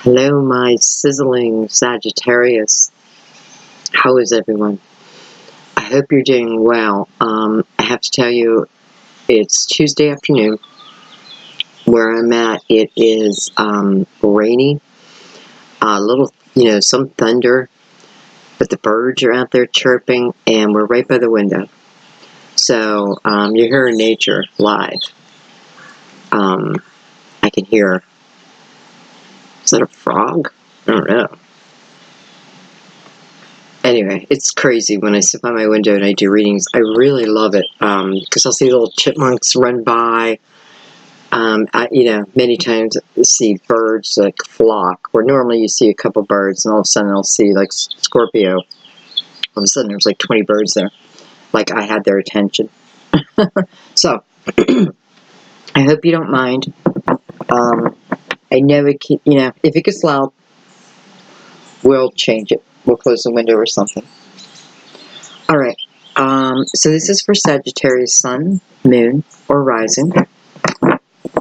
Hello, my sizzling Sagittarius. How is everyone? I hope you're doing well. I have to tell you, it's Tuesday afternoon. Where I'm at, it is rainy. A little, some thunder, but the birds are out there chirping, and we're right by the window. So you're hearing nature live. I can hear. Is that a frog? I don't know. Anyway, it's crazy when I sit by my window and I do readings. I really love it because I'll see little chipmunks run by. Many times I see birds like flock, where normally you see a couple birds and all of a sudden I'll see like Scorpio. All of a sudden there's like 20 birds there. Like I had their attention. So, I hope you don't mind. I know it can, if it gets loud, we'll change it. We'll close the window or something. Alright, so this is for Sagittarius Sun, Moon, or Rising,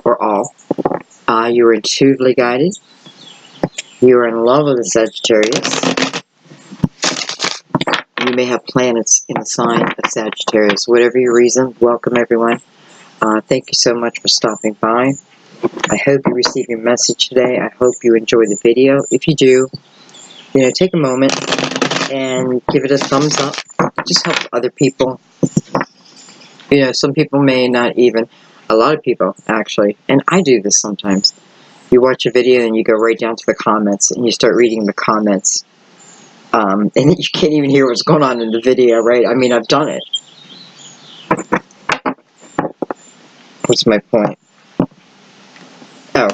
or all. You are intuitively guided. You are in love with the Sagittarius. You may have planets in the sign of Sagittarius. Whatever your reason, welcome everyone. Thank you so much for stopping by. I hope you receive your message today. I hope you enjoy the video. If you do, take a moment and give it a thumbs up. It just helps other people. Some people may not even, a lot of people actually, and I do this sometimes. You watch a video and you go right down to the comments and you start reading the comments. And you can't even hear what's going on in the video, right? I mean, I've done it. What's my point? Oh.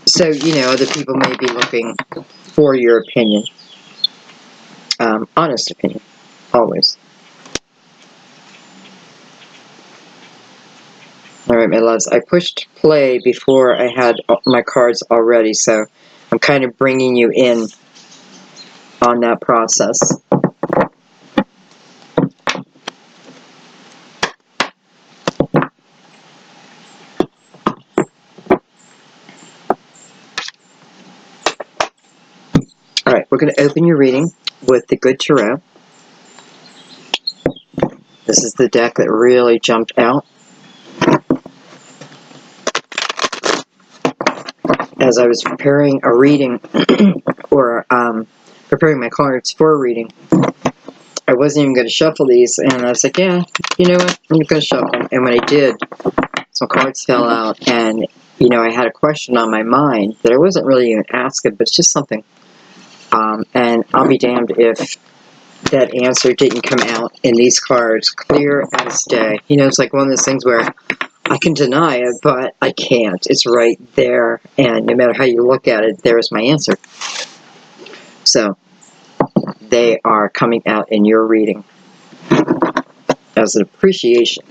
So, other people may be looking for your opinion. Honest opinion. Always. Alright, my loves. I pushed play before I had my cards already, so I'm kind of bringing you in on that process. Alright, we're going to open your reading with the Good Tarot. This is the deck that really jumped out. As I was preparing a reading, or preparing my cards for a reading, I wasn't even going to shuffle these, and I was like, yeah, you know what, I'm going to shuffle them. And when I did, some cards fell out, and, I had a question on my mind that I wasn't really even asking, but it's just something. And I'll be damned if that answer didn't come out in these cards, clear as day. It's like one of those things where I can deny it, but I can't. It's right there, and no matter how you look at it, there's my answer. So, they are coming out in your reading as an appreciation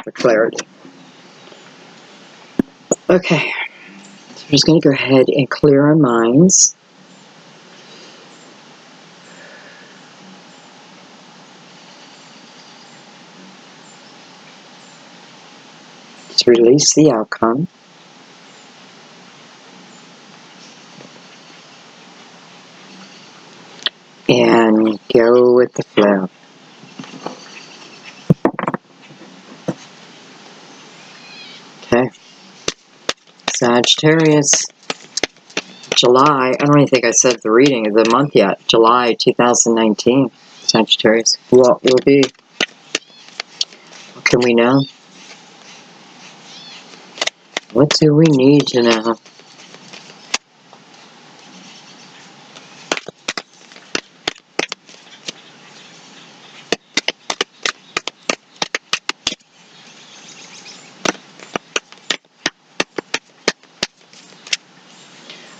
for clarity. Okay, so we're just going to go ahead and clear our minds. Just release the outcome. And go with the flow. Okay. Sagittarius. July. I don't even think I said the reading of the month yet. July 2019. Sagittarius. What will be? What can we know? What do we need to know?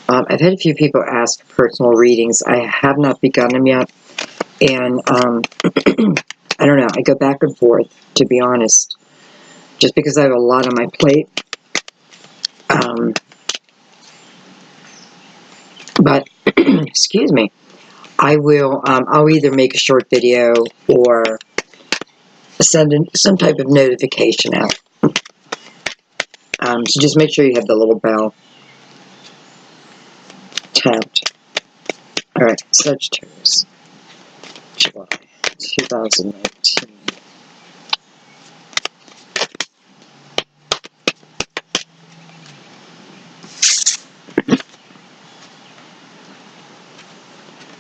I've had a few people ask for personal readings. I have not begun them yet. And I don't know. I go back and forth, to be honest. Just because I have a lot on my plate. But, excuse me. I will, I'll either make a short video or send some type of notification out. So just make sure you have the little bell tapped. Alright, Sagittarius, July 2019.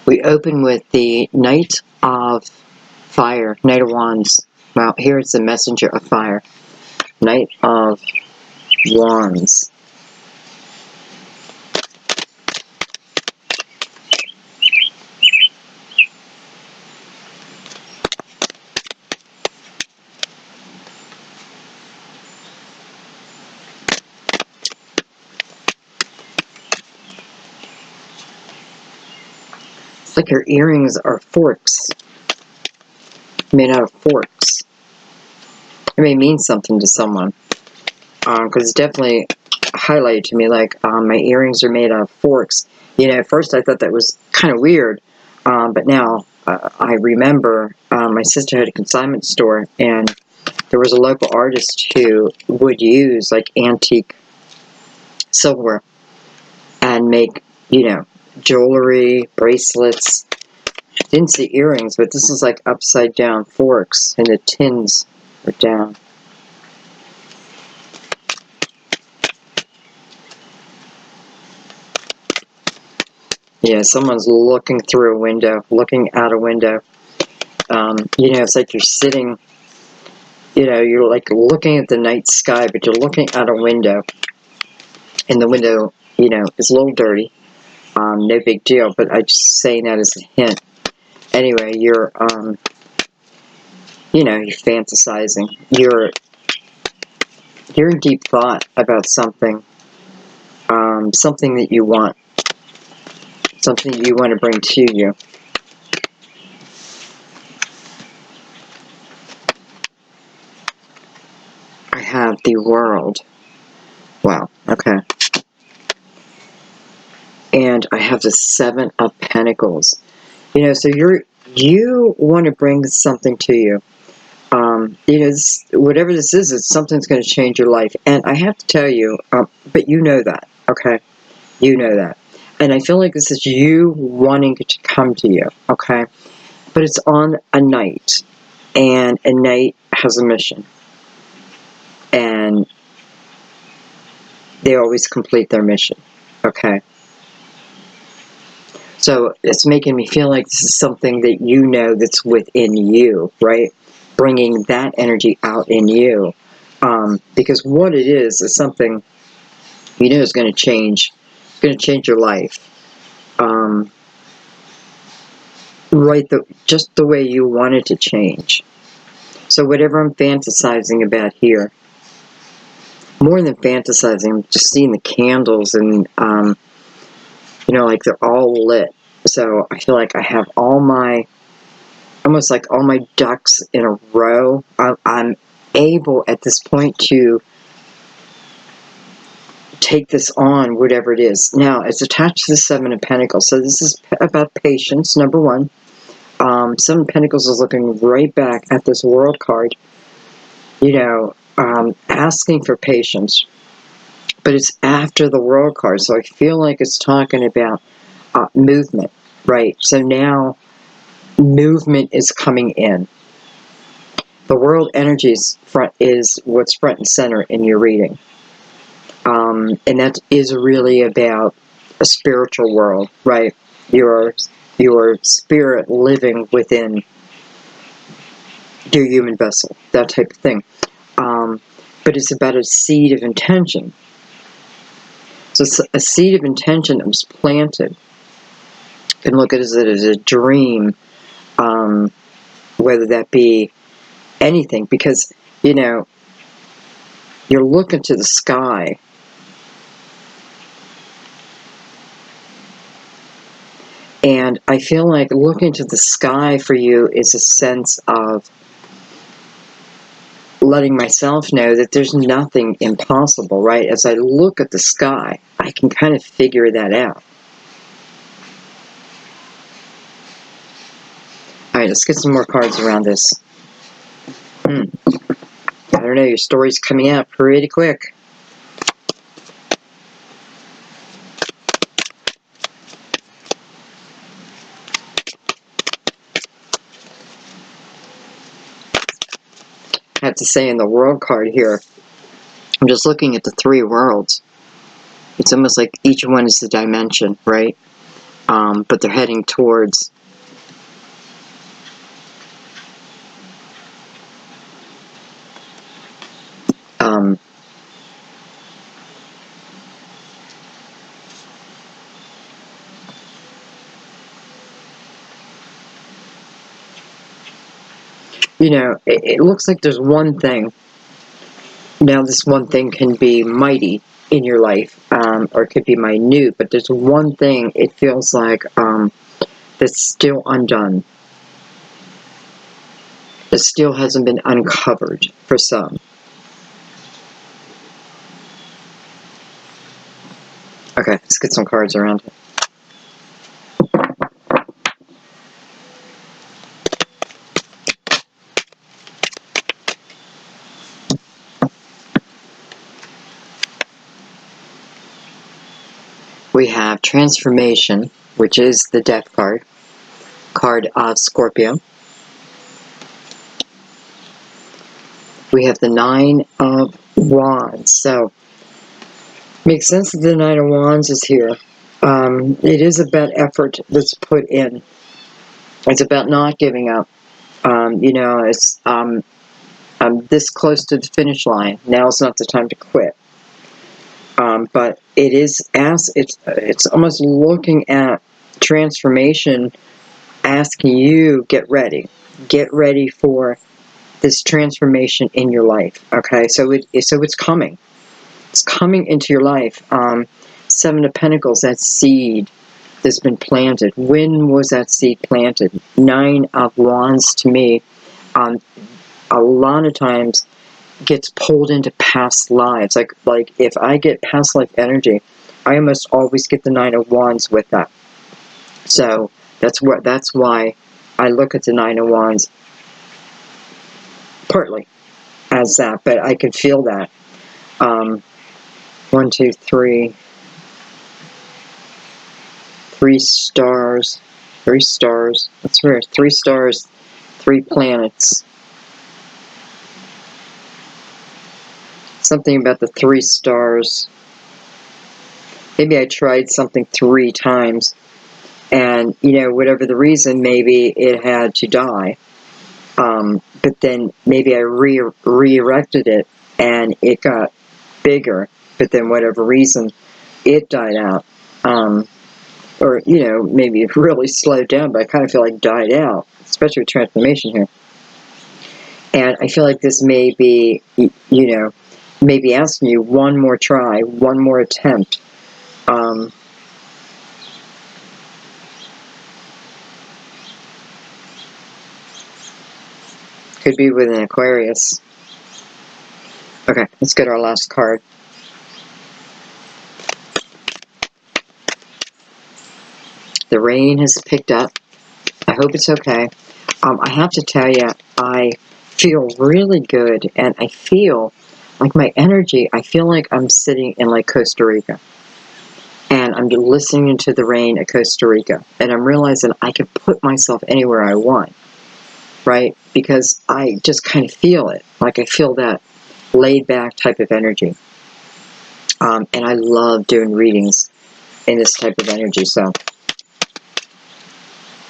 We open with the Knight of Fire, Knight of Wands. Well, here it's the Messenger of Fire. Knight of Wands. It's like her earrings are forks. Made out of forks. It may mean something to someone. Because it's definitely highlighted to me like my earrings are made out of forks. You know, at first I thought that was kind of weird. But now I remember my sister had a consignment store, and there was a local artist who would use like antique silverware and make, you know, jewelry, bracelets. Didn't see earrings, but this is like upside down forks, and the tins are down. Yeah, someone's looking through a window, looking out a window. You know, it's like you're sitting, you know, you're like looking at the night sky, but you're looking out a window. And the window, you know, is a little dirty. No big deal, but I'm just saying that as a hint. Anyway, you're, you know, you're fantasizing. You're in deep thought about something. Something that you want. Something that you want to bring to you. I have the World. Wow, okay. And I have the Seven of Pentacles. You know, so you want to bring something to you. You know, whatever this is, it's something's going to change your life. And I have to tell you, but you know that, okay? You know that. And I feel like this is you wanting it to come to you, okay? But it's on a night. And a night has a mission. And they always complete their mission, okay? So it's making me feel like this is something that you know that's within you, right? Bringing that energy out in you. Because what it is something you know is going to change. It's going to change your life. Right, just the way you want it to change. So whatever I'm fantasizing about here, more than fantasizing, I'm just seeing the candles and, you know, like they're all lit. So I feel like I have all my, almost like all my ducks in a row. I'm able at this point to take this on, whatever it is. Now, it's attached to the Seven of Pentacles. So this is about patience, number one. Seven of Pentacles is looking right back at this World card, you know, asking for patience. But it's after the World card, so I feel like it's talking about movement, right? So now movement is coming in. The World energy is what's front and center in your reading. And that is really about a spiritual world, right? Your spirit living within your human vessel, that type of thing. But it's about a seed of intention. So a seed of intention that was planted. You can look at it as a dream, whether that be anything, because, you know, you're looking to the sky. And I feel like looking to the sky for you is a sense of letting myself know that there's nothing impossible, right? As I look at the sky, I can kind of figure that out. Alright, let's get some more cards around this. I don't know, your story's coming out pretty quick. have to say in the world card here, I'm just looking at the 3 worlds. It's almost like each one is a dimension, right? But they're heading towards you know, it looks like there's one thing. Now, this one thing can be mighty in your life, or it could be minute, but there's one thing it feels like that's still undone. It still hasn't been uncovered for some. Okay, let's get some cards around it. We have Transformation, which is the Death card of Scorpio. We have the 9 of Wands. So, makes sense that the 9 of Wands is here. It is about effort that's put in. It's about not giving up. You know, it's I'm this close to the finish line. Now's not the time to quit. But it is it's almost looking at transformation, asking you get ready for this transformation in your life. Okay, so it's coming. It's coming into your life. 7 of Pentacles, that seed that's been planted. When was that seed planted? 9 of Wands to me, a lot of times gets pulled into past lives. Like if I get past life energy, I almost always get the 9 of Wands with that. So that's why I look at the 9 of Wands partly as that, but I can feel that. 1, 2, 3. 3 stars. 3 stars. That's rare. 3 stars, 3 planets. Something about the 3 stars. Maybe I tried something 3 times, and, you know, whatever the reason, maybe it had to die. But then maybe I re-erected it, and it got bigger, but then whatever reason, it died out. Or, you know, maybe it really slowed down, but I kind of feel like died out, especially with transformation here. And I feel like this may be, you know, maybe asking you one more try, one more attempt. Could be with an Aquarius. Okay, let's get our last card. The rain has picked up. I hope it's okay. I have to tell you, I feel really good, and I feel like my energy, I feel like I'm sitting in like Costa Rica. And I'm listening to the rain at Costa Rica. And I'm realizing I can put myself anywhere I want. Right? Because I just kind of feel it. Like I feel that laid back type of energy. And I love doing readings in this type of energy. So,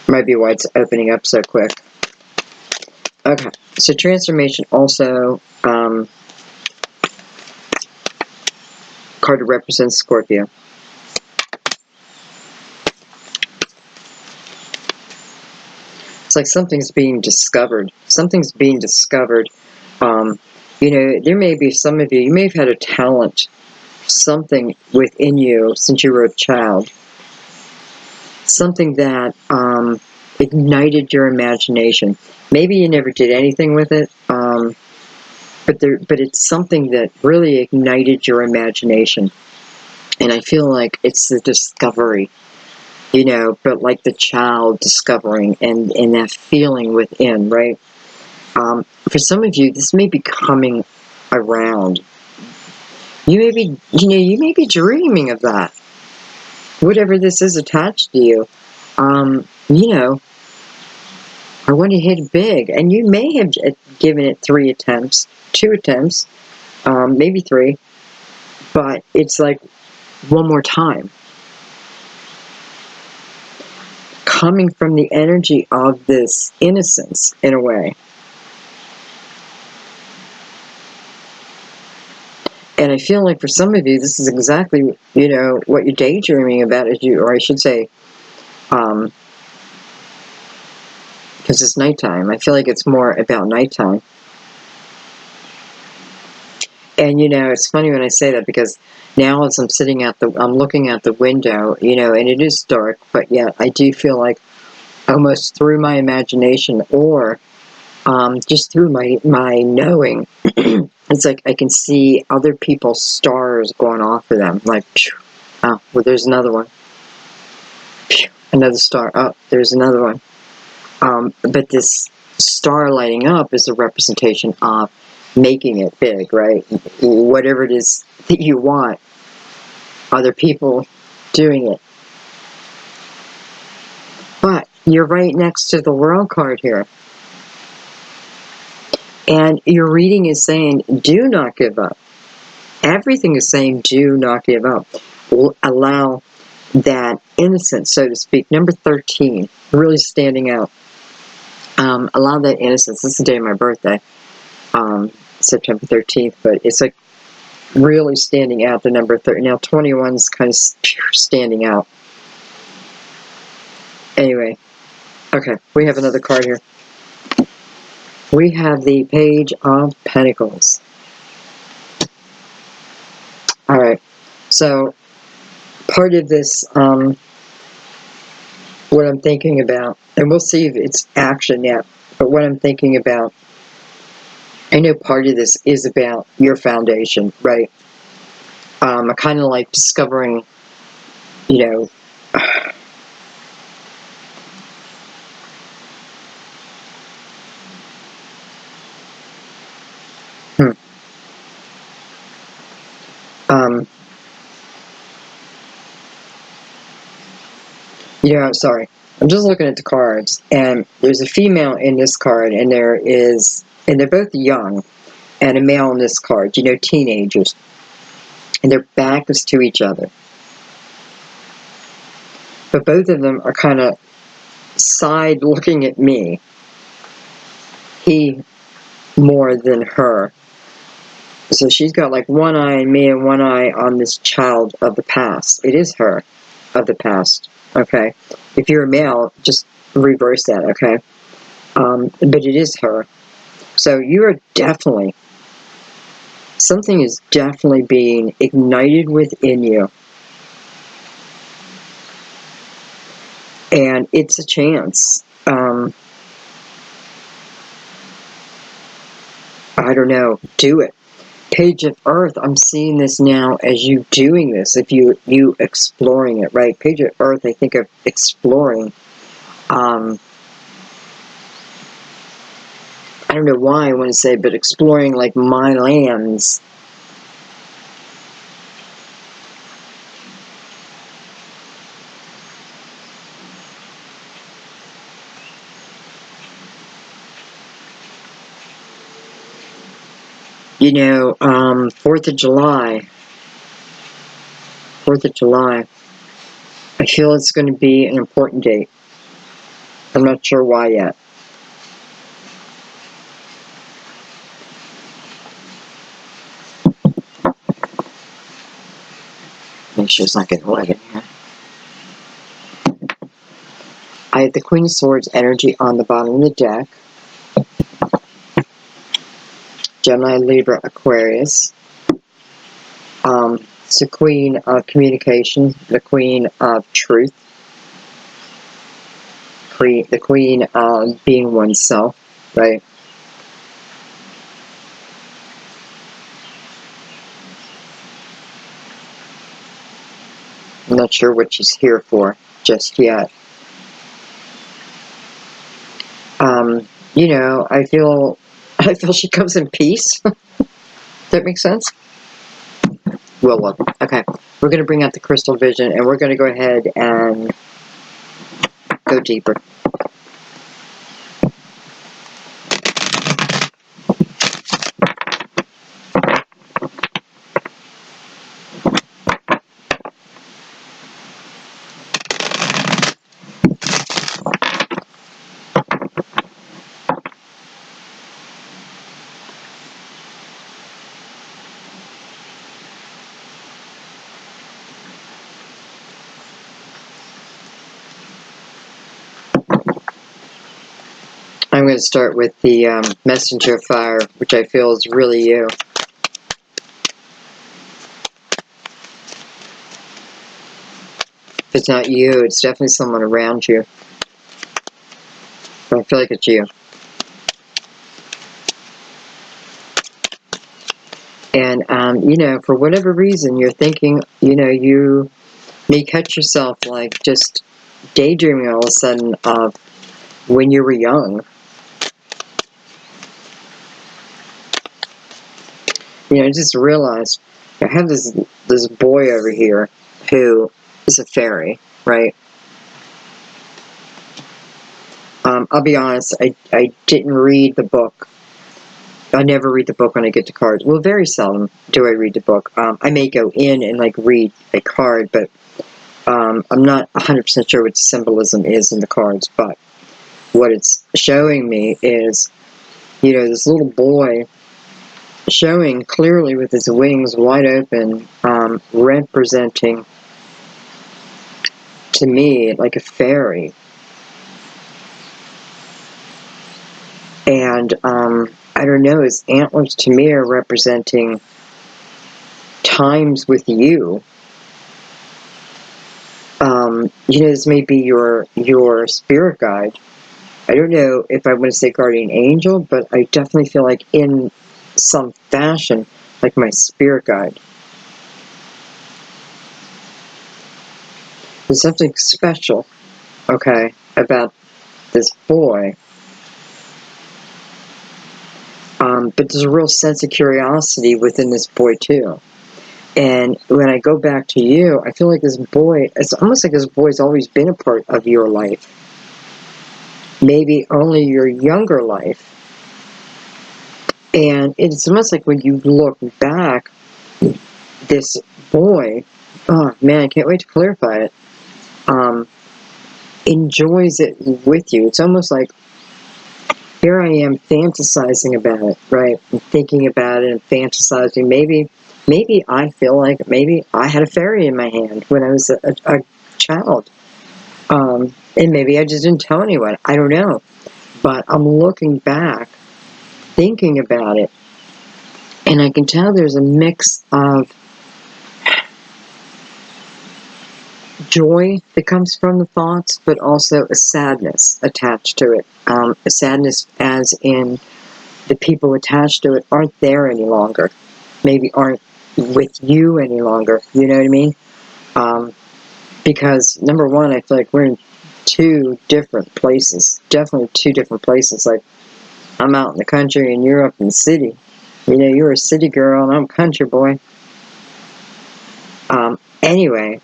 might be why it's opening up so quick. Okay. So transformation also, card that represents Scorpio. It's like something's being discovered. Something's being discovered. You know, there may be some of you, you may have had a talent, something within you since you were a child. Something that ignited your imagination. Maybe you never did anything with it, but it's something that really ignited your imagination. And I feel like it's the discovery, you know, but like the child discovering and that feeling within, right? For some of you, this may be coming around. You may be, you know, you may be dreaming of that. Whatever this is attached to you, you know, I want to hit big. And you may have given it 3 attempts, 2 attempts, maybe 3. But it's like one more time. Coming from the energy of this innocence, in a way. And I feel like for some of you, this is exactly, what you're daydreaming about, or I should say, because it's nighttime. I feel like it's more about nighttime. And, it's funny when I say that, because now as I'm looking out the window, and it is dark, but yet I do feel like almost through my imagination, or just through my knowing, it's like I can see other people's stars going off of them. Like, oh, well, there's another one. Another star. Oh, there's another one. But this star lighting up is a representation of making it big, right? Whatever it is that you want, other people doing it. But you're right next to the World card here. And your reading is saying, do not give up. Everything is saying, do not give up. Allow that innocence, so to speak. Number 13, really standing out. Allow that innocence. This is the day of my birthday, September 13th, but it's like really standing out, the number 30. Now 21 is kind of standing out. Anyway, okay, we have another card here. We have the Page of Pentacles. All right, so part of this, what I'm thinking about, and we'll see if it's action yet, but what I'm thinking about, I know part of this is about your foundation, right? I kind of like discovering, I'm sorry. I'm just looking at the cards, and there's a female in this card, and they're both young, and a male in this card, teenagers, and their back is to each other. But both of them are kind of side looking at me. He more than her. So she's got like one eye on me and one eye on this child of the past. It is her of the past, okay? If you're a male, just reverse that, okay? But it is her. So you are definitely, something is definitely being ignited within you. And it's a chance. I don't know, do it. Page of Earth, I'm seeing this now as you doing this, if you exploring it, right? Page of Earth, I think of exploring. I don't know why I want to say, but exploring like my lands. You know, 4th of July. 4th of July. I feel it's going to be an important date. I'm not sure why yet. Make sure it's not getting wet in here. I have the Queen of Swords energy on the bottom of the deck. Gemini, Libra, Aquarius. It's the Queen of Communication, the Queen of Truth, the Queen of being oneself, right? I'm not sure what she's here for just yet. You know, I feel she comes in peace. Does that make sense? Well, look. Okay, we're going to bring out the crystal vision, and we're going to go ahead and go deeper. going to start with the messenger fire, which I feel is really you. If it's not you, it's definitely someone around you. I feel like it's you. And, you know, for whatever reason, you're thinking, you know, you may catch yourself, like, just daydreaming all of a sudden of when you were young. You know, I just realized I have this boy over here who is a fairy, right? I'll be honest, I didn't read the book. I never read the book when I get to cards. Well, very seldom do I read the book. I may go in and, like, read a card, but I'm not 100% sure what the symbolism is in the cards. But what it's showing me is, you know, this little boy showing clearly with his wings wide open, representing to me like a fairy. And I don't know, his antlers to me are representing times with you. You know, this may be your spirit guide. I don't know if I want to say guardian angel, but I definitely feel like in some fashion, like my spirit guide. There's something special, okay, about this boy. But there's a real sense of curiosity within this boy, too. And when I go back to you, I feel like this boy, it's almost like this boy's always been a part of your life. Maybe only your younger life. And it's almost like when you look back, this boy, oh man, I can't wait to clarify it, enjoys it with you. It's almost like, here I am fantasizing about it, right? And thinking about it and fantasizing. Maybe I feel like maybe I had a fairy in my hand when I was a child. And maybe I just didn't tell anyone. I don't know. But I'm looking back, thinking about it, and I can tell there's a mix of joy that comes from the thoughts, but also a sadness attached to it. A sadness as in the people attached to it aren't there any longer. Maybe aren't with you any longer. You know what I mean? Because, number one, I feel like we're in two different places. Definitely two different places. Like, I'm out in the country and you're up in the city. You know, you're a city girl and I'm a country boy. Anyway.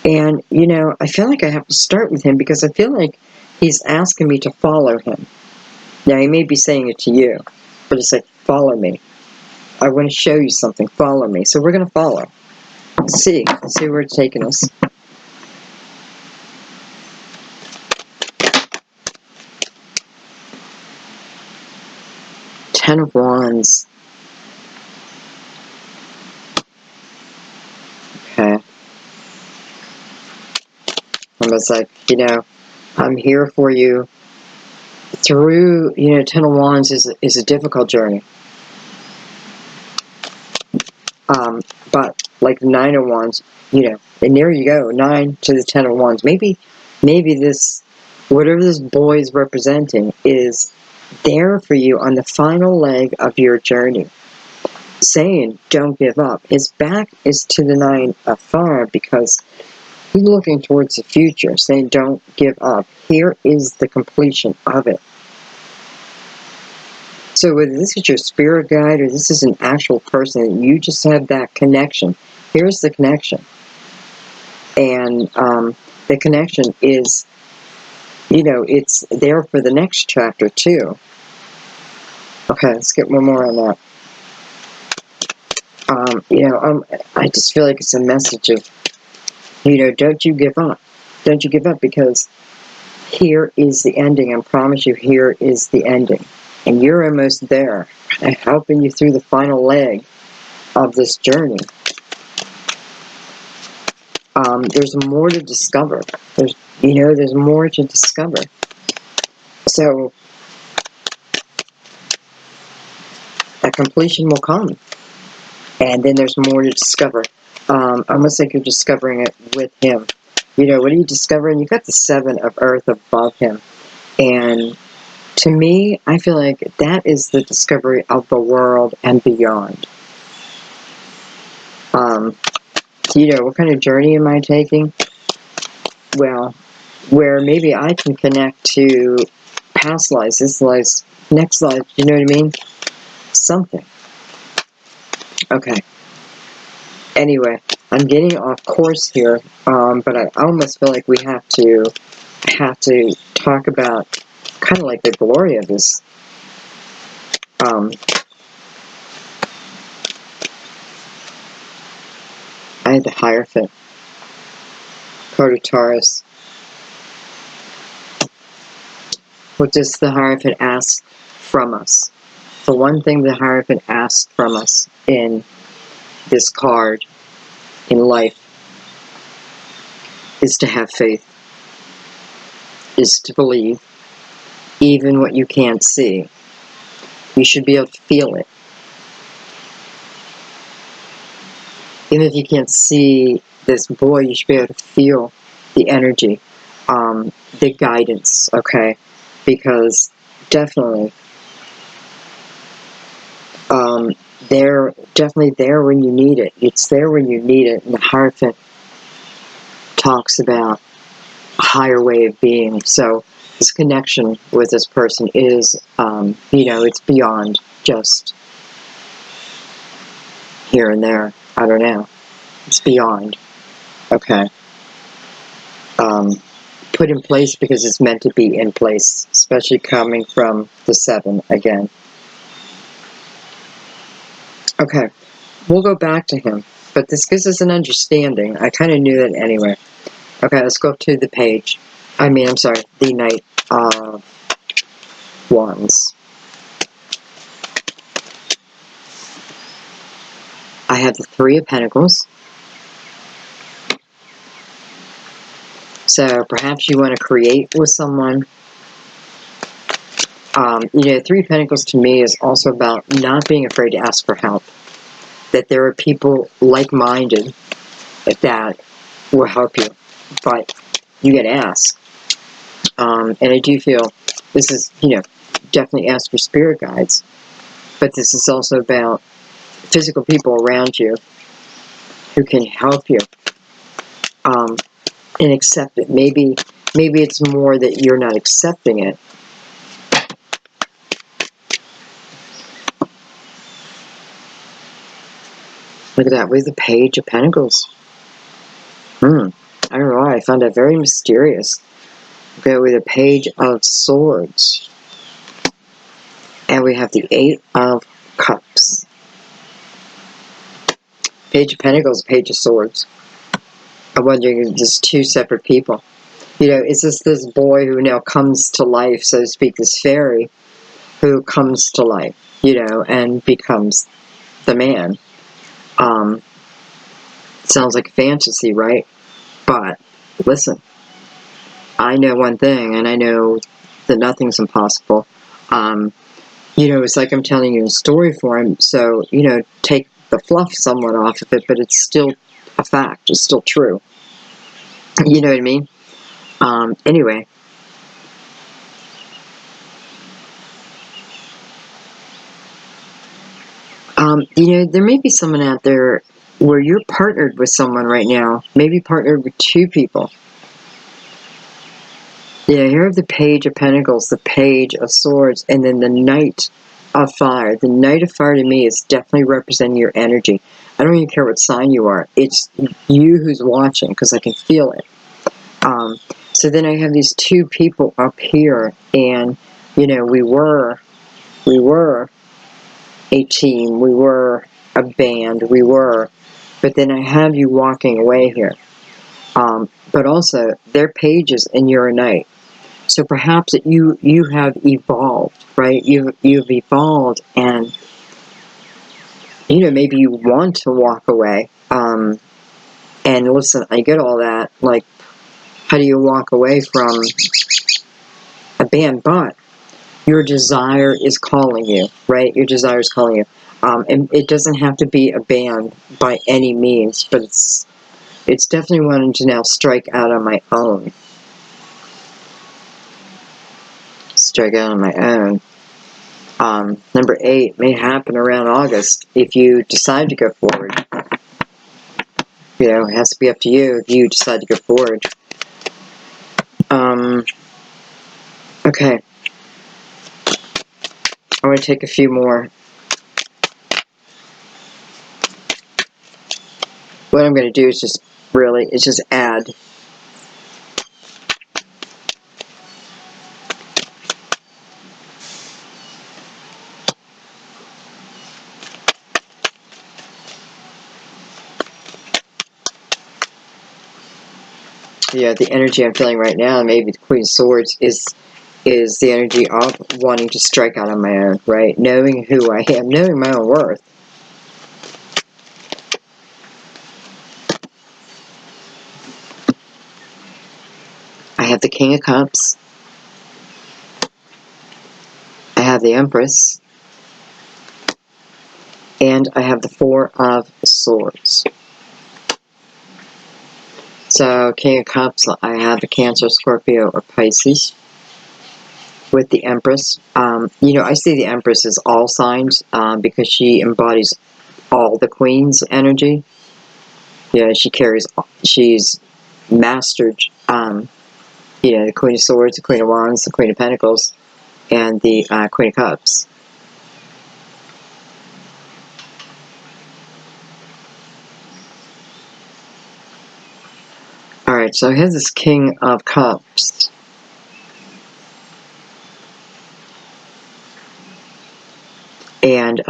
And, you know, I feel like I have to start with him because I feel like he's asking me to follow him. Now, he may be saying it to you, but it's like, follow me. I want to show you something. Follow me. So we're going to follow. Let's see where it's taking us. Ten of Wands. Okay. I was like, you know, I'm here for you. Through, you know, Ten of Wands is a difficult journey. But like Nine of Wands, you know, and there you go, 9 to the 10 of Wands. Maybe this, whatever this boy is representing, is there for you on the final leg of your journey, saying, don't give up. His back is to the 9 of Fire because he's looking towards the future, saying, don't give up. Here is the completion of it. So whether this is your spirit guide or this is an actual person, you just have that connection. Here's the connection. And the connection is, you know, it's there for the next chapter too. Okay, let's get one more on that. You know, I just feel like it's a message of, you know, don't you give up. Don't you give up, because here is the ending. I promise you, here is the ending. And you're almost there. I'm helping you through the final leg. of this journey. There's more to discover. There's more to discover. So a completion will come, and then there's more to discover. Almost like you're discovering it with him. What are you discovering? You got the 7 of Earth above him, and to me, I feel like that is the discovery of the world and beyond. What kind of journey am I taking? Well, where maybe I can connect to past lives, this life, next life, you know what I mean? Something. Okay. Anyway, I'm getting off course here, but I almost feel like we have to talk about kind of like the glory of this. I had the Hierophant, card of Taurus. What does the Hierophant ask from us? The one thing the Hierophant asks from us in this card, in life, is to have faith, is to believe, even what you can't see. You should be able to feel it. Even if you can't see this boy, you should be able to feel the energy, the guidance, okay? Because definitely, they're definitely there when you need it. It's there when you need it. And the Hierophant talks about a higher way of being. So this connection with this person is, it's beyond just here and there. I don't know. It's beyond. Okay. Put in place because it's meant to be in place, especially coming from the 7 again. Okay. We'll go back to him, but this gives us an understanding. I kind of knew that anyway. Okay, let's go to the page. The Knight of Wands. I have the 3 of Pentacles. So perhaps you want to create with someone. 3 of Pentacles to me is also about not being afraid to ask for help. That there are people like-minded that will help you, but you get asked. And I do feel this is, definitely ask your spirit guides, but this is also about physical people around you who can help you, and accept it. Maybe it's more that you're not accepting it. Look at that, with the Page of Pentacles. I don't know, I found that very mysterious. Okay, with the Page of Swords. And we have the 8 of Cups. Page of Pentacles, Page of Swords. I'm wondering if there's 2 separate people. Is this boy who now comes to life, so to speak, this fairy who comes to life, and becomes the man. Sounds like a fantasy, right? But listen, I know one thing, and I know that nothing's impossible. It's like I'm telling you a story for him, so, take the fluff somewhat off of it, but it's still a fact. It's still true. You know what I mean? Anyway. There may be someone out there where you're partnered with someone right now. Maybe partnered with 2 people. Yeah, here are the Page of Pentacles, the Page of Swords, and then the Knight of Fire. The Knight of Fire to me is definitely representing your energy. I don't even care what sign you are. It's you who's watching, because I can feel it. So then I have these 2 people up here, and, we were a team, we were a band, but then I have you walking away here. But also, they're pages and you're a knight. So perhaps that you have evolved, right? You've evolved, and you know, maybe you want to walk away. And listen, I get all that. Like, how do you walk away from a band? But your desire is calling you, right? Your desire is calling you. And it doesn't have to be a band by any means, but it's definitely wanting to now strike out on my own. Strike out on my own. Number 8 may happen around August if you decide to go forward. You know, it has to be up to you if you decide to go forward. Okay. I'm going to take a few more. What I'm going to do is just add. Yeah, the energy I'm feeling right now, maybe the Queen of Swords, is the energy of wanting to strike out on my own, right? Knowing who I am, knowing my own worth. I have the King of Cups. I have the Empress. And I have the Four of Swords. So, King of Cups, I have the Cancer, Scorpio, or Pisces. With the Empress, you know, I see the Empress as all signs because she embodies all the Queen's energy. Yeah, she's mastered, you know, the Queen of Swords, the Queen of Wands, the Queen of Pentacles, and the Queen of Cups. Alright, so I have this King of Cups. And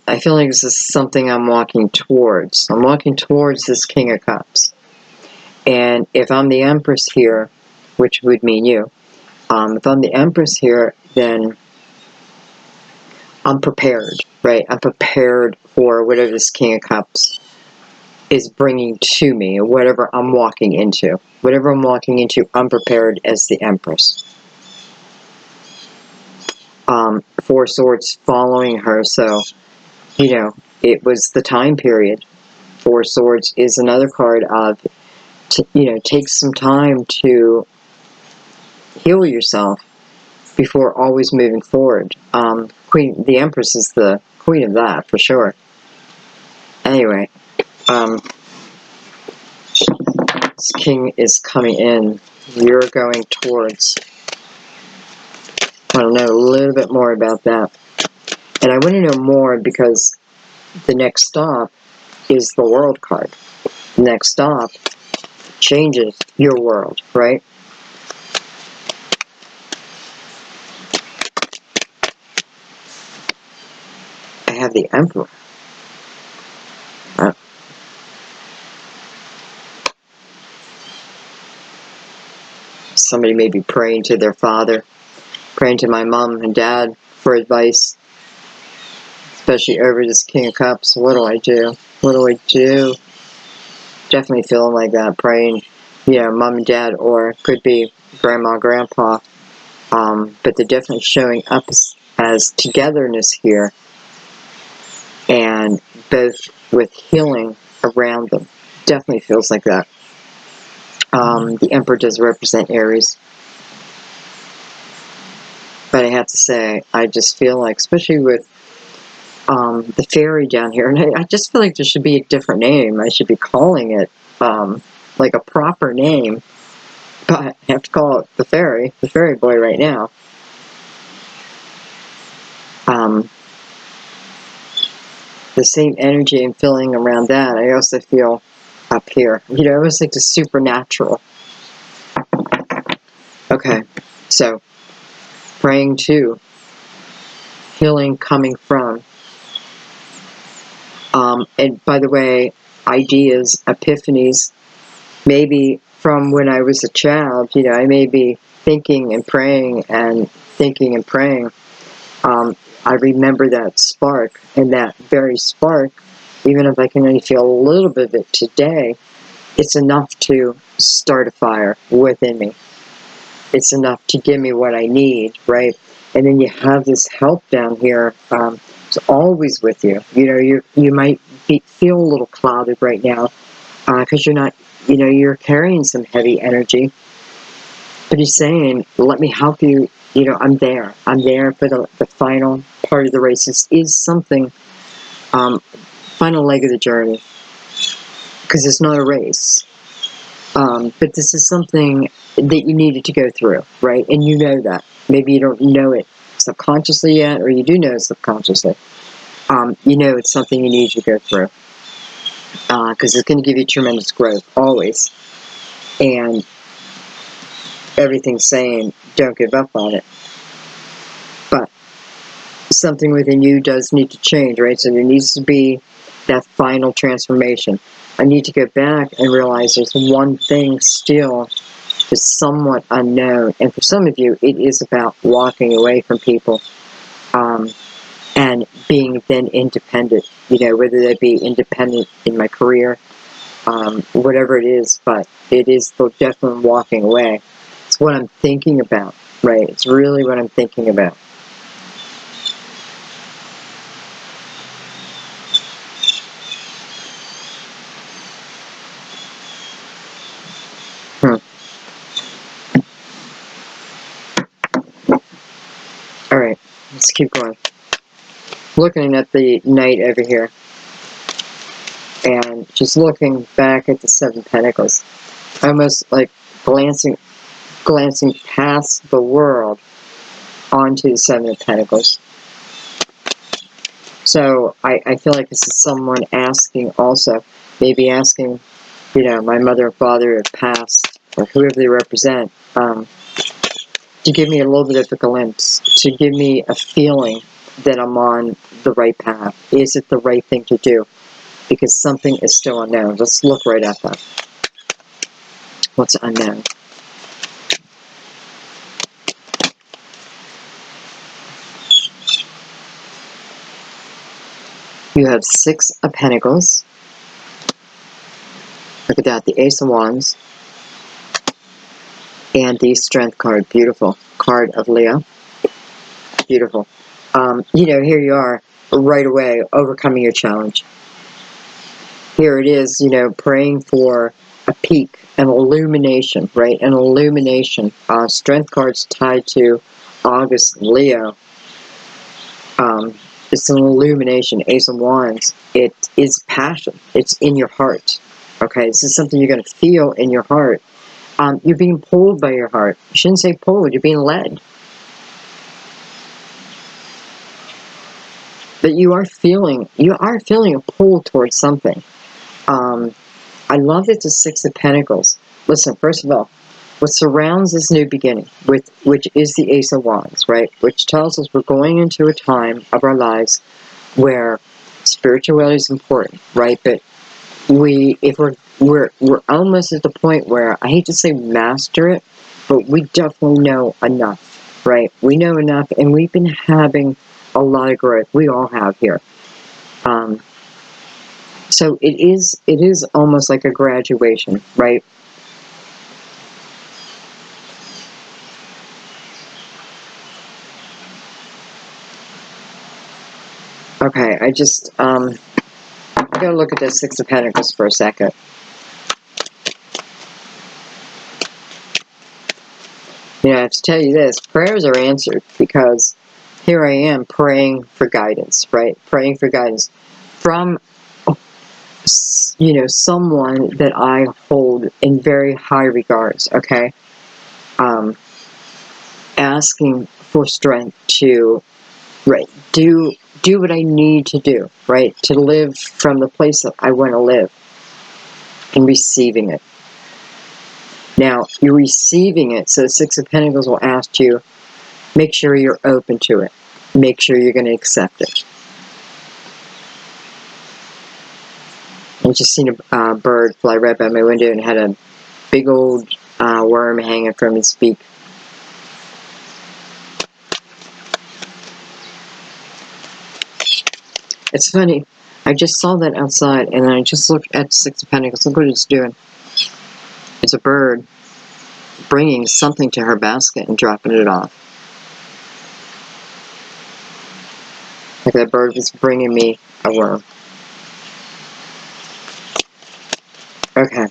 I feel like this is something I'm walking towards. I'm walking towards this King of Cups. And if I'm the Empress here, which would mean you, if I'm the Empress here, then I'm prepared, right? I'm prepared for whatever this King of Cups is bringing to me, or whatever I'm walking into. Whatever I'm walking into, I'm prepared as the Empress. Four Swords following her, so, you know, it was the time period. Four Swords is another card of, you know, take some time to heal yourself before always moving forward. The Empress is the queen of that, for sure. Anyway, this King is coming in. You're going towards. I want to know a little bit more about that. And I want to know more because the next stop is the World card. The next stop changes your world, right? I have the Emperor. Somebody may be praying to their father, praying to my mom and dad for advice, especially over this King of Cups. What do I do? What do I do? Definitely feeling like that, praying, you know, mom and dad, or could be grandma, grandpa. But they're definitely showing up as togetherness here, and both with healing around them. Definitely feels like that. The Emperor does represent Aries. But I have to say, I just feel like, especially with the fairy down here, and I just feel like there should be a different name. I should be calling it like a proper name, but I have to call it the fairy boy right now. The same energy I'm feeling around that, I also feel up here. You know, it was like the supernatural. Okay, so praying to, healing coming from. And by the way, ideas, epiphanies, maybe from when I was a child, you know, I may be thinking and praying and thinking and praying. I remember that spark, and that very spark even if I can only feel a little bit of it today, it's enough to start a fire within me. It's enough to give me what I need, right? And then you have this help down here. It's always with you. You know, you might feel a little clouded right now because you're not, you know, you're carrying some heavy energy. But he's saying, let me help you. You know, I'm there. I'm there for the final part of the race. This is something, final leg of the journey, because it's not a race. But this is something that you needed to go through, right? And you know that. Maybe you don't know it subconsciously yet, or you do know it subconsciously. You know it's something you need to go through, because it's going to give you tremendous growth, always. And everything's saying, don't give up on it. But something within you does need to change, right? So there needs to be that final transformation. I need to go back and realize there's one thing still is somewhat unknown. And for some of you, it is about walking away from people and being then independent, you know, whether that be independent in my career, whatever it is, but it is definitely walking away. It's what I'm thinking about, right? It's really what I'm thinking about. All right, let's keep going. Looking at the knight over here, and just looking back at the Seven Pentacles, almost like glancing past the world onto the Seven of Pentacles. So I feel like this is someone asking also, maybe asking, you know, my mother and father have passed, or whoever they represent, to give me a little bit of a glimpse, to give me a feeling that I'm on the right path. Is it the right thing to do? Because something is still unknown. Let's look right at that. What's unknown? You have Six of Pentacles. Look at that, the Ace of Wands. And the Strength card, beautiful. Card of Leo. Beautiful. You know, here you are, right away, overcoming your challenge. Here it is, you know, praying for a peak, an illumination, right? An illumination. Strength cards tied to August, Leo. It's an illumination. Ace of Wands. It is passion. It's in your heart. Okay, this is something you're going to feel in your heart. You're being pulled by your heart. You shouldn't say pulled. You're being led. But you are feeling a pull towards something. I love that the Six of Pentacles. Listen, first of all, what surrounds this new beginning, which is the Ace of Wands, right? Which tells us we're going into a time of our lives where spirituality is important, right? But if we're almost at the point where, I hate to say master it, but we definitely know enough, right? We know enough, and we've been having a lot of growth. We all have here. So it is almost like a graduation, right? Okay, I gotta look at the Six of Pentacles for a second. You know, I have to tell you this, prayers are answered, because here I am praying for guidance, right? Praying for guidance from, you know, someone that I hold in very high regards, okay? Asking for strength to, right, do what I need to do, right? To live from the place that I want to live, and receiving it. Now, you're receiving it, so the Six of Pentacles will ask you, make sure you're open to it. Make sure you're going to accept it. I just seen a bird fly right by my window and had a big old worm hanging from its beak. It's funny. I just saw that outside, and then I just looked at Six of Pentacles. Look what it's doing. It's a bird bringing something to her basket and dropping it off. Like that bird was bringing me a worm. Okay.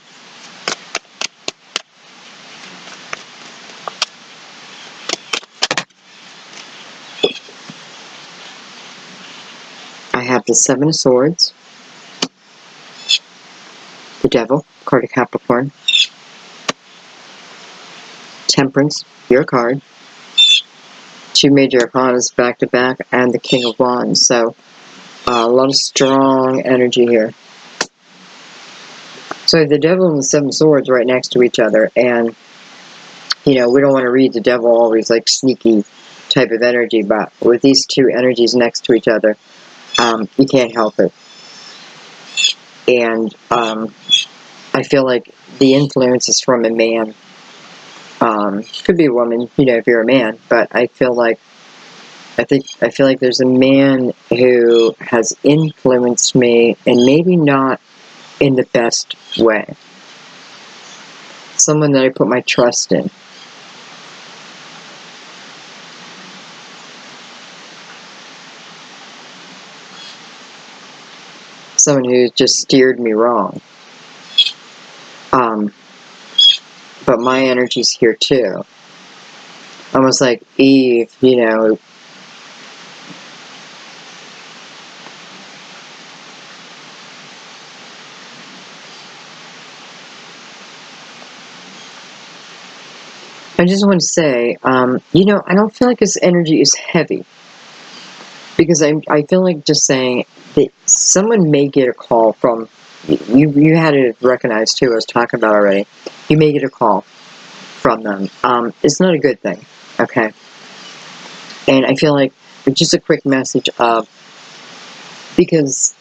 I have the Seven of Swords, the Devil, card of Capricorn, Temperance, your card, two major arcanas back to back, and the King of Wands. So a lot of strong energy here. So the Devil and the Seven Swords right next to each other, and you know, we don't want to read the Devil always like sneaky type of energy, but with these two energies next to each other, you can't help it. And I feel like the influence is from a man. Could be a woman, you know, if you're a man, but I feel like there's a man who has influenced me, and maybe not in the best way. Someone that I put my trust in. Someone who just steered me wrong. But my energy's here too. Almost like Eve, you know. I just want to say, you know, I don't feel like this energy is heavy. Because I feel like just saying that someone may get a call from, you had it recognized too, I was talking about already. You may get a call from them. It's not a good thing, okay? And I feel like just a quick message of, because,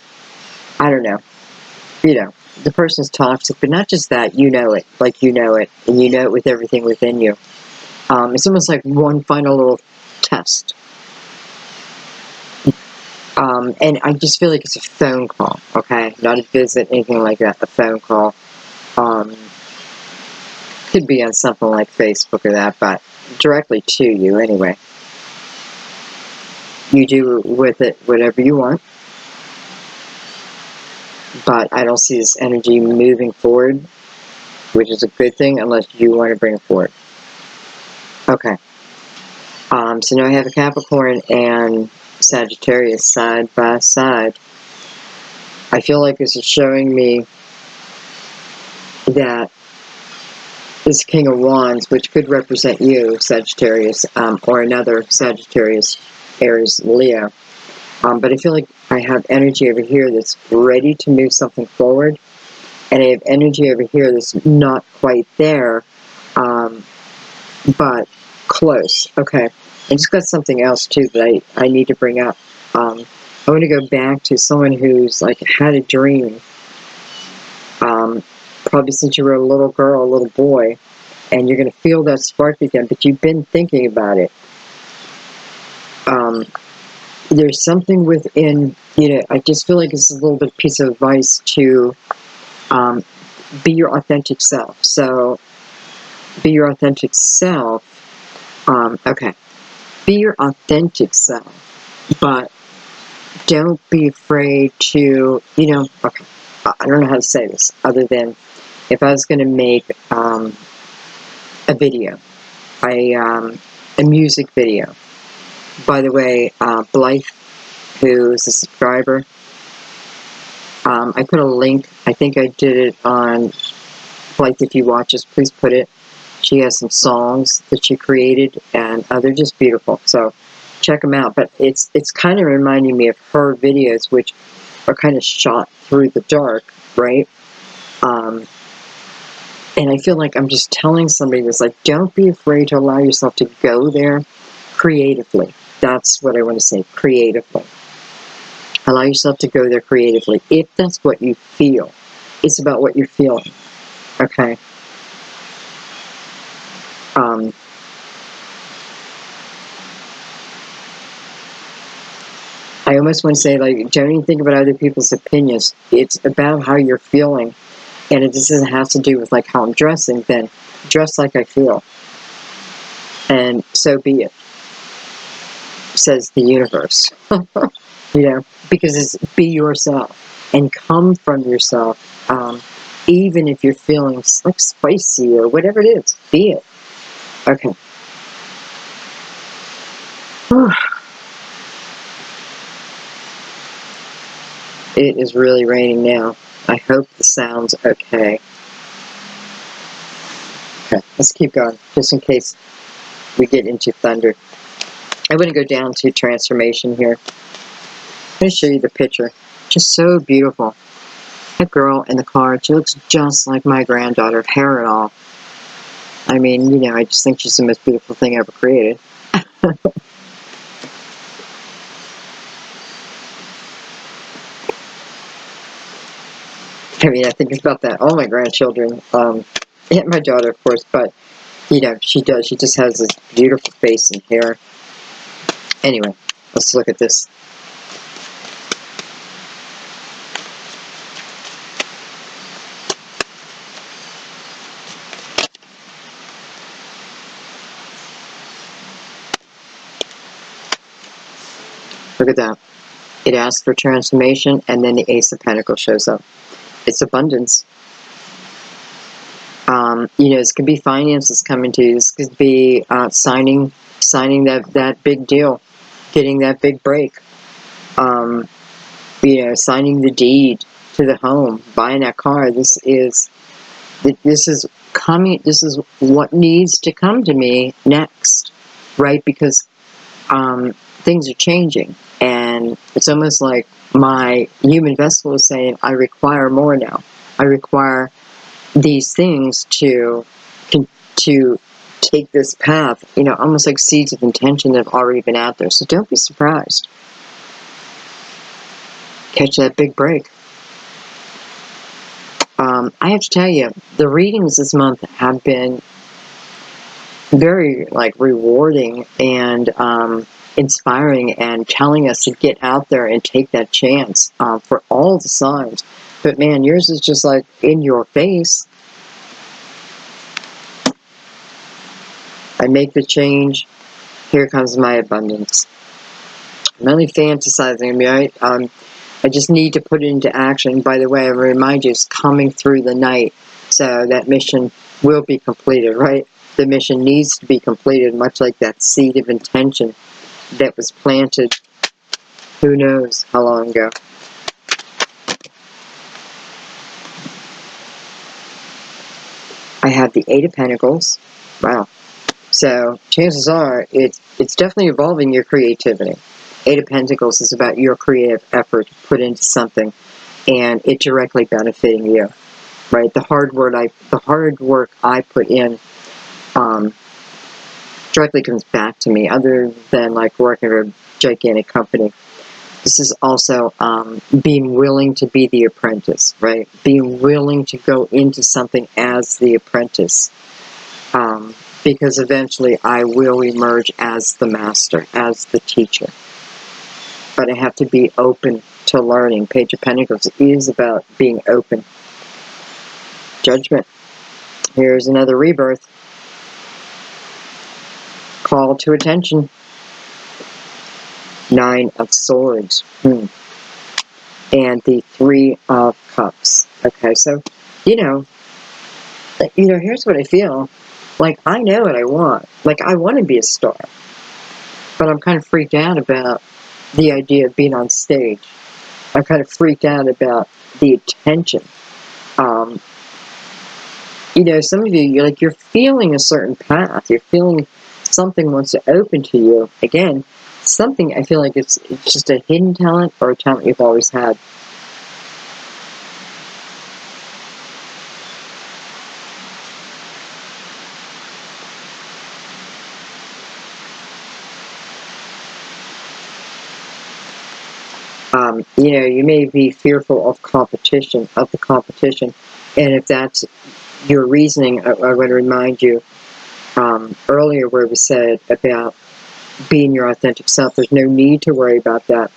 I don't know, you know, the person's toxic, but not just that, you know it, like you know it, and you know it with everything within you. It's almost like one final little test. And I just feel like it's a phone call, okay? Not a visit, anything like that, a phone call. Could be on something like Facebook or that, but directly to you anyway. You do with it whatever you want. But I don't see this energy moving forward, which is a good thing unless you want to bring it forward. Okay. So now I have a Capricorn and Sagittarius side by side. I feel like this is showing me that this King of Wands, which could represent you, Sagittarius, or another Sagittarius, Aries, Leo. But I feel like I have energy over here that's ready to move something forward, and I have energy over here that's not quite there, but close. Okay, I just got something else too that I need to bring up. I want to go back to someone who's like had a dream, probably since you were a little girl, a little boy, and you're going to feel that spark again, but you've been thinking about it. There's something within, you know, I just feel like it's a little bit piece of advice to be your authentic self. So, be your authentic self. Okay. Be your authentic self, but don't be afraid to, you know, okay, I don't know how to say this, other than if I was going to make a video, a music video. By the way, Blythe, who's a subscriber, I put a link, I think I did it on Blythe. If you watch this, please put it. She has some songs that she created, and they're just beautiful, so check them out. But it's kind of reminding me of her videos, which are kind of shot through the dark, right? And I feel like I'm just telling somebody this, like, don't be afraid to allow yourself to go there creatively. That's what I want to say, creatively. Allow yourself to go there creatively, if that's what you feel. It's about what you're feeling, okay? I almost want to say, like, don't even think about other people's opinions. It's about how you're feeling. And it doesn't have to do with, like, how I'm dressing. Then dress like I feel. And so be it, says the universe. You know, because it's be yourself and come from yourself. Even if you're feeling like spicy or whatever it is, be it. Okay. It is really raining now. I hope the sound's okay. Okay, let's keep going, just in case we get into thunder. I'm going to go down to transformation here. I'm going to show you the picture. Just so beautiful. That girl in the car, she looks just like my granddaughter, hair and all. I mean, you know, I just think she's the most beautiful thing ever created. I mean, I think about that. All my grandchildren, and my daughter, of course, but, you know, she does. She just has this beautiful face and hair. Anyway, let's look at this. Look at that. It asks for transformation, and then the Ace of Pentacles shows up. It's abundance. You know, this could be finances coming to you. This could be signing that big deal, getting that big break. You know, signing the deed to the home, buying that car. This is coming. This is what needs to come to me next, right? Because things are changing, and it's almost like my human vessel is saying, I require more now. I require these things to take this path, you know, almost like seeds of intention that have already been out there. So don't be surprised. Catch that big break. I have to tell you, the readings this month have been very, like, rewarding and inspiring, and telling us to get out there and take that chance for all the signs. But man, yours is just like in your face. I make the change. Here comes my abundance. I'm only fantasizing, right? I just need to put it into action. By the way, I remind you, it's coming through the night. So that mission will be completed, right? The mission needs to be completed, much like that seed of intention that was planted who knows how long ago. I have the Eight of Pentacles. Wow. So chances are it's definitely involving your creativity. Eight of Pentacles is about your creative effort put into something, and it directly benefiting you, right? The hard work I put in directly comes back to me, other than like working for a gigantic company. This is also being willing to be the apprentice, right? Being willing to go into something as the apprentice. Because eventually I will emerge as the master, as the teacher. But I have to be open to learning. Page of Pentacles is about being open. Judgment. Here's another rebirth. Call to attention. Nine of Swords. And the Three of Cups. Okay, so, you know, here's what I feel. Like, I know what I want. Like, I want to be a star. But I'm kind of freaked out about the idea of being on stage. I'm kind of freaked out about the attention. You know, some of you, you're feeling a certain path. You're feeling something wants to open to you. Again, something, I feel like it's just a hidden talent or a talent you've always had. You know, you may be fearful of the competition, and if that's your reasoning, I want to remind you earlier where we said about being your authentic self. There's no need to worry about that.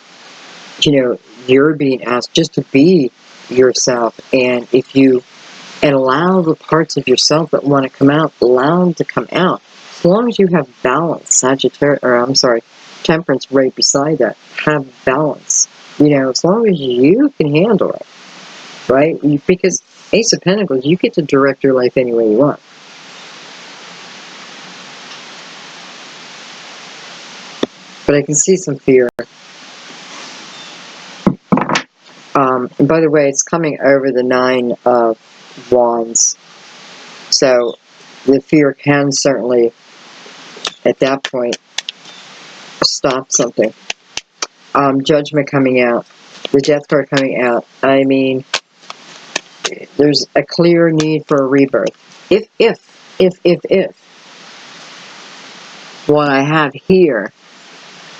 you know, you're being asked just to be yourself. And if you, and allow the parts of yourself that want to come out, allow them to come out. As long as you have balance, Sagittarius, or I'm sorry, Temperance right beside that, have balance. You know, as long as you can handle it, right? Because Ace of Pentacles, you get to direct your life any way you want. But I can see some fear. And by the way, it's coming over the 9 of Wands. So the fear can certainly, at that point, stop something. Judgment coming out. The Death card coming out. I mean, there's a clear need for a rebirth. If what I have here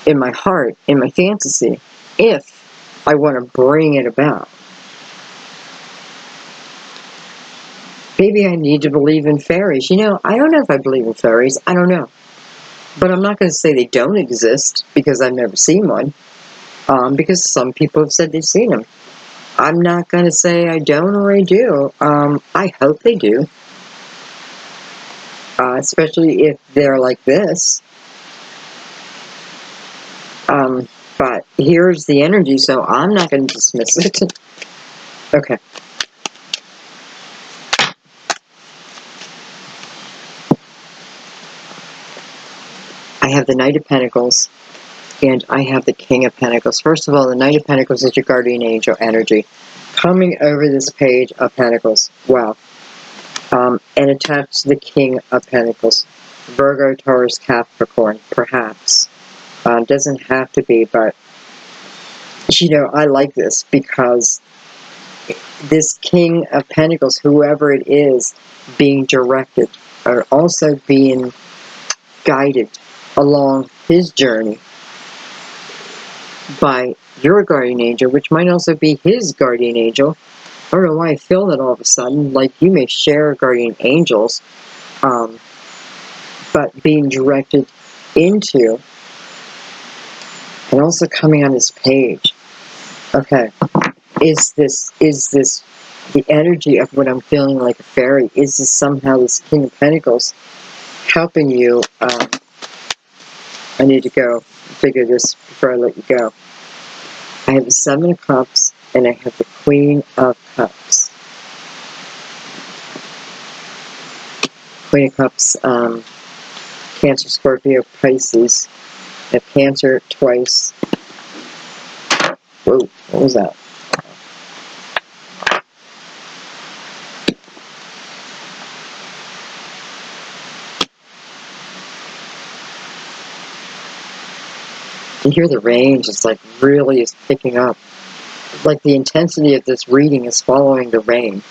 in my heart, in my fantasy, if I want to bring it about, maybe I need to believe in fairies. You know, I don't know if I believe in fairies. I don't know. But I'm not going to say they don't exist because I've never seen one. Because some people have said they've seen them. I'm not going to say I don't or I do. I hope they do. Especially if they're like this. But here's the energy, so I'm not going to dismiss it. Okay. I have the Knight of Pentacles, and I have the King of Pentacles. First of all, the Knight of Pentacles is your guardian angel energy. Coming over this page of Pentacles. Wow. And attached to the King of Pentacles. Virgo, Taurus, Capricorn, perhaps. Doesn't have to be, but, you know, I like this because this King of Pentacles, whoever it is, being directed, or also being guided along his journey by your guardian angel, which might also be his guardian angel. I don't know why I feel that all of a sudden, like you may share guardian angels, but being directed into, and also coming on this page. Okay, is this the energy of what I'm feeling like a fairy? Is this somehow this King of Pentacles helping you? I need to go figure this before I let you go. I have the 7 of Cups, and I have the Queen of Cups. Queen of Cups, Cancer, Scorpio, Pisces. I have Cancer twice. Whoa, what was that? You hear the range, it's like really is picking up. Like the intensity of this reading is following the rain.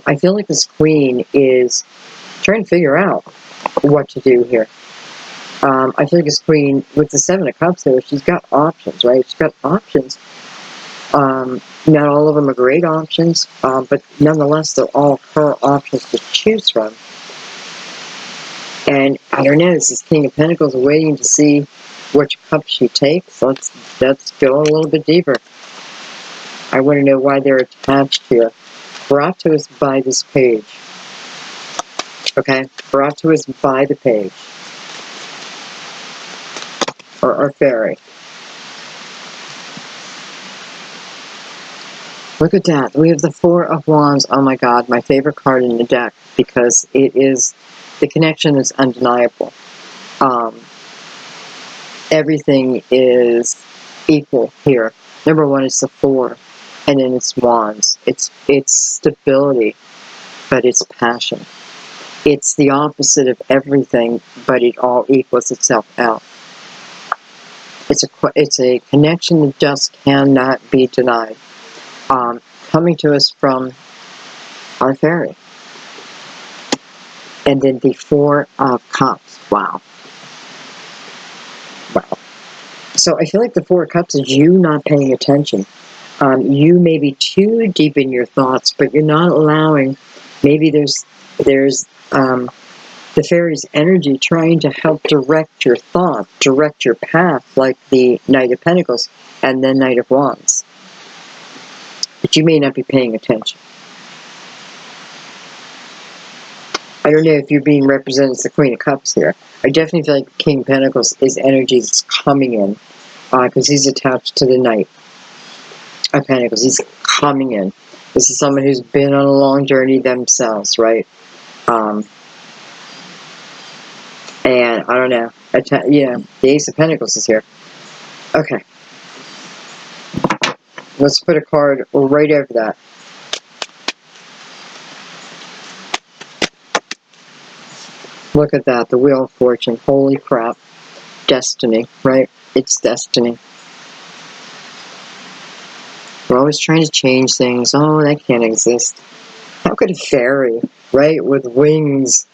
I feel like this queen is trying to figure out what to do here. I feel like this queen, with the 7 of Cups there, she's got options, right? She's got options. Not all of them are great options, but nonetheless, they're all her options to choose from. And I don't know, this is King of Pentacles waiting to see which cup she takes. Let's go a little bit deeper. I want to know why they're attached here. Brought to us by this page. Okay? Brought to us by the page. Or fairy. Look at that. We have the 4 of Wands. Oh my God, my favorite card in the deck. Because it is, the connection is undeniable. Everything is equal here. Number 1 is the 4. And then it's Wands. It's stability, but it's passion. It's the opposite of everything, but it all equals itself out. It's a connection that just cannot be denied. Coming to us from our fairy. And then the 4 of Cups. Wow. Wow. So I feel like the 4 of Cups is you not paying attention. You may be too deep in your thoughts, but you're not allowing, maybe there's the fairies' energy trying to help direct your thought, direct your path, like the Knight of Pentacles and then Knight of Wands. But you may not be paying attention. I don't know if you're being represented as the Queen of Cups here. I definitely feel like King of Pentacles is energy that's coming in, because he's attached to the Knight of Pentacles. He's coming in. This is someone who's been on a long journey themselves, right? And I don't know. The Ace of Pentacles is here. Okay. Let's put a card right over that. Look at that. The Wheel of Fortune. Holy crap. Destiny, right? It's destiny. We're always trying to change things. Oh, that can't exist. How could a fairy, right, with wings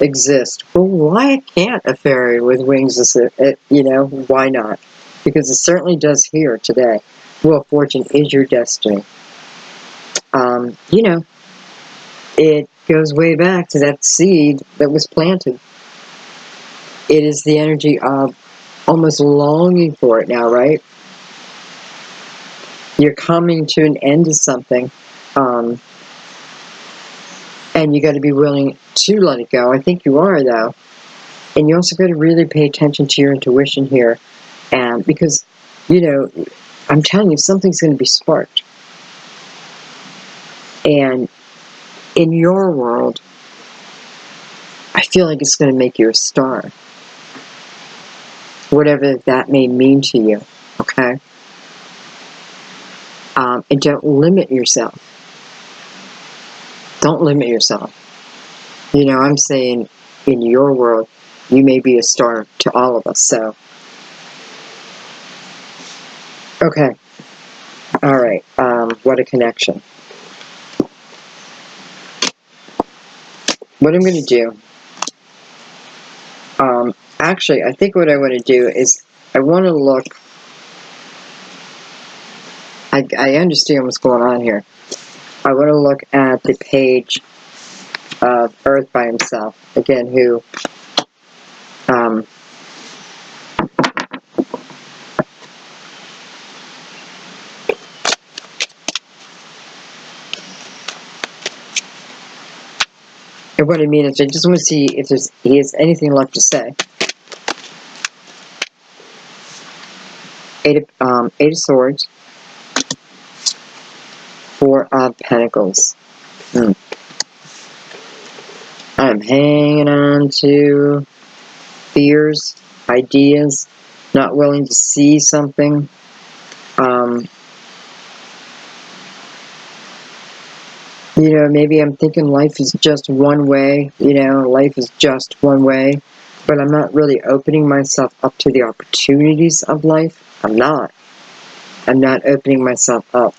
exist? Well, why can't a fairy with wings exist? Why not? Because it certainly does here today. Wheel of Fortune is your destiny. It goes way back to that seed that was planted. It is the energy of almost longing for it now, right? You're coming to an end of something, and you got to be willing to let it go. I think you are, though. And you also got to really pay attention to your intuition here, and because, I'm telling you, something's going to be sparked. And in your world, I feel like it's going to make you a star. Whatever that may mean to you, okay? And don't limit yourself. Don't limit yourself. I'm saying in your world, you may be a star to all of us, so. Okay. All right. What a connection. What I'm going to do, actually, I think what I want to do is I want to look, I understand what's going on here. I want to look at the page of Earth by himself, again, who, and what I mean is I just want to see if he has anything left to say. Eight of Swords, Four of Pentacles. I'm hanging on to fears, ideas, not willing to see something. Maybe I'm thinking life is just one way, life is just one way, but I'm not really opening myself up to the opportunities of life. I'm not opening myself up.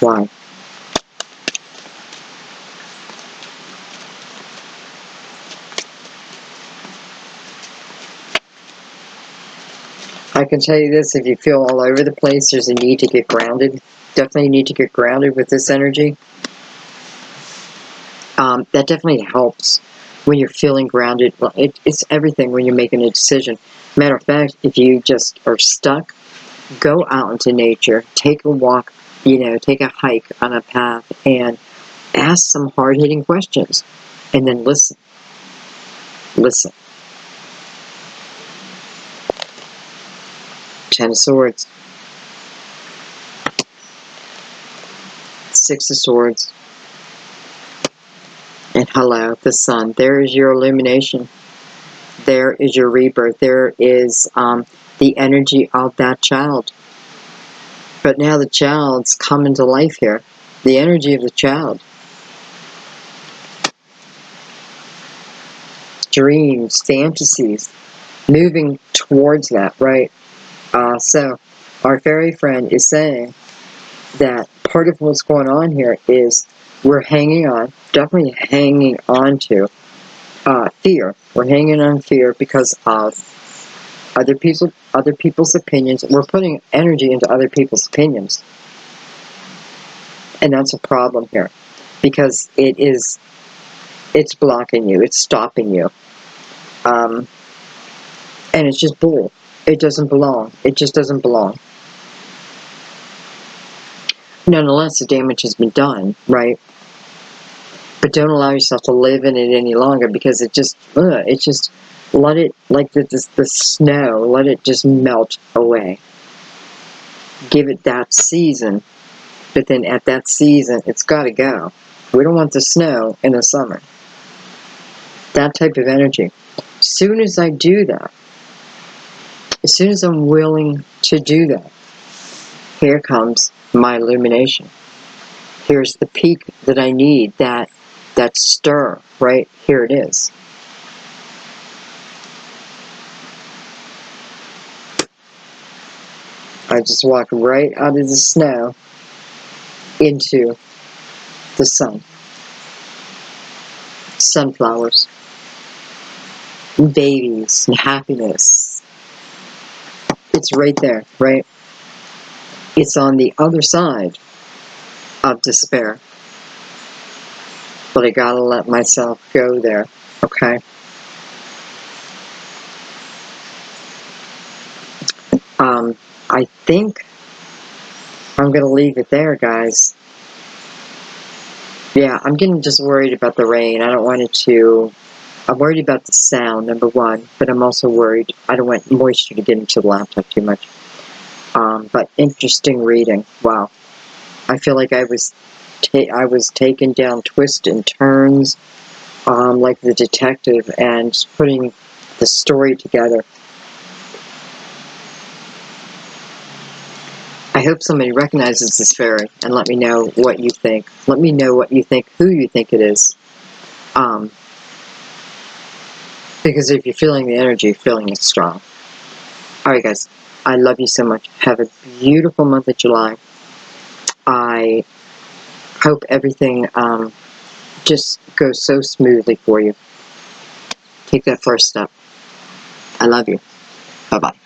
Why? I can tell you this, if you feel all over the place, there's a need to get grounded. Definitely need to get grounded with this energy. That definitely helps when you're feeling grounded. Well, it's everything when you're making a decision. Matter of fact, if you just are stuck, go out into nature, take a walk, take a hike on a path, and ask some hard-hitting questions. And then listen. Listen. Ten of Swords. Six of Swords. And hello, the Sun. There is your illumination. There is your rebirth. There is the energy of that child. But now the child's coming to life here. The energy of the child. Dreams, fantasies, moving towards that, right? So our fairy friend is saying that part of what's going on here is we're hanging on, definitely hanging on to fear. We're hanging on fear because of other people's opinions. We're putting energy into other people's opinions. And that's a problem here. Because it's blocking you. It's stopping you. And it's just bull. It doesn't belong. It just doesn't belong. Nonetheless, the damage has been done, right? But don't allow yourself to live in it any longer, because it just let it, like the snow, let it just melt away. Give it that season, but then at that season, it's got to go. We don't want the snow in the summer. That type of energy. As soon as I do that, as soon as I'm willing to do that, here comes my illumination. Here's the peak that I need, that stir, right? Here it is. I just walked right out of the snow into the sun. Sunflowers. Babies and happiness. It's right there, right? It's on the other side of despair. But I gotta let myself go there, okay? I think I'm gonna leave it there, guys. Yeah, I'm getting just worried about the rain. I don't want it to... I'm worried about the sound, number one, but I'm also worried. I don't want moisture to get into the laptop too much. But interesting reading. Wow. I feel like I was taken down twists and turns, like the detective, and putting the story together. I hope somebody recognizes this fairy and let me know what you think. Let me know what you think, who you think it is. Because if you're feeling the energy, feeling it strong. Alright guys, I love you so much. Have a beautiful month of July. I hope everything just goes so smoothly for you. Take that first step. I love you. Bye-bye.